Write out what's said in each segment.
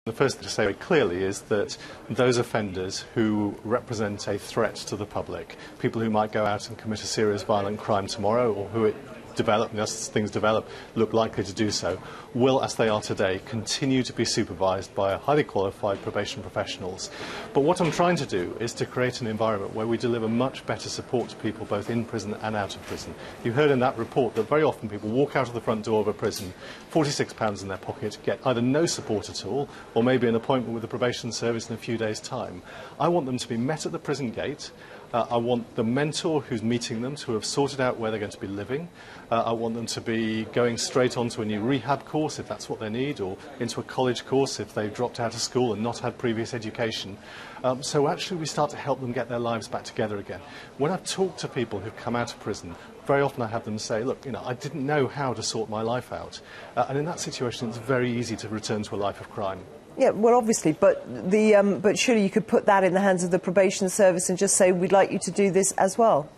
The first thing to say very clearly is that those offenders who represent a threat to the public, people who might go out and commit a serious violent crime tomorrow, or who as things develop, look likely to do so, will, as they are today, continue to be supervised by highly qualified probation professionals. But what I'm trying to do is to create an environment where we deliver much better support to people both in prison and out of prison. You heard in that report that very often people walk out of the front door of a prison, £46 in their pocket, get either no support at all, or maybe an appointment with the probation service in a few days' time. I want them to be met at the prison gate. I want the mentor who's meeting them to have sorted out where they're going to be living. I want them to be going straight onto a new rehab course if that's what they need, or into a college course if they've dropped out of school and not had previous education. So actually we start to help them get their lives back together again. When I've talked to people who've come out of prison, very often I have them say, look, I didn't know how to sort my life out. And in that situation it's very easy to return to a life of crime. Yeah, well, obviously, but surely you could put that in the hands of the probation service and just say, we'd like you to do this as well.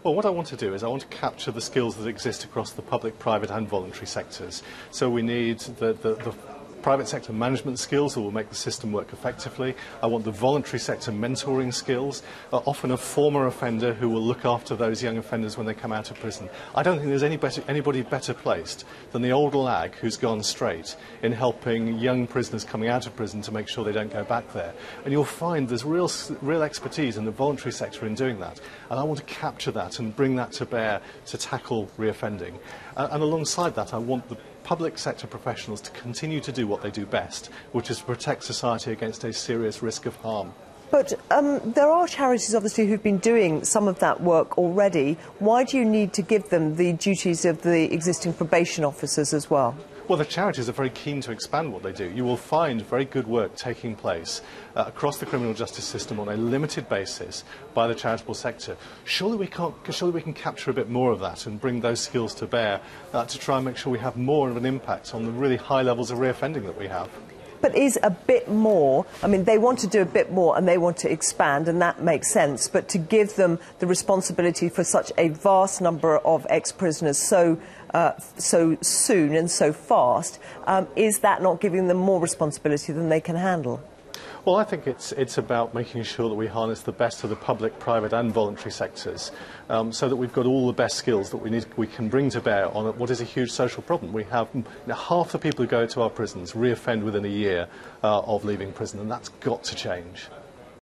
Well, what I want to do is I want to capture the skills that exist across the public, private and voluntary sectors. So we need the private sector management skills that will make the system work effectively. I want the voluntary sector mentoring skills, often a former offender who will look after those young offenders when they come out of prison. I don't think there's anybody better placed than the old lag who's gone straight in helping young prisoners coming out of prison to make sure they don't go back there. And you'll find there's real expertise in the voluntary sector in doing that. And I want to capture that and bring that to bear to tackle reoffending. And alongside that, I want the public sector professionals to continue to do what they do best, which is to protect society against a serious risk of harm. But there are charities, obviously, who've been doing some of that work already. Why do you need to give them the duties of the existing probation officers as well? Well, the charities are very keen to expand what they do. You will find very good work taking place across the criminal justice system on a limited basis by the charitable sector. Surely we can capture a bit more of that and bring those skills to bear to try and make sure we have more of an impact on the really high levels of reoffending that we have. But is a bit more, I mean, they want to do a bit more and they want to expand, and that makes sense, but to give them the responsibility for such a vast number of ex-prisoners so soon and so fast, is that not giving them more responsibility than they can handle? Well, I think it's about making sure that we harness the best of the public, private and voluntary sectors so that we've got all the best skills that we can bring to bear on what is a huge social problem. We have half the people who go to our prisons reoffend within a year of leaving prison, and that's got to change.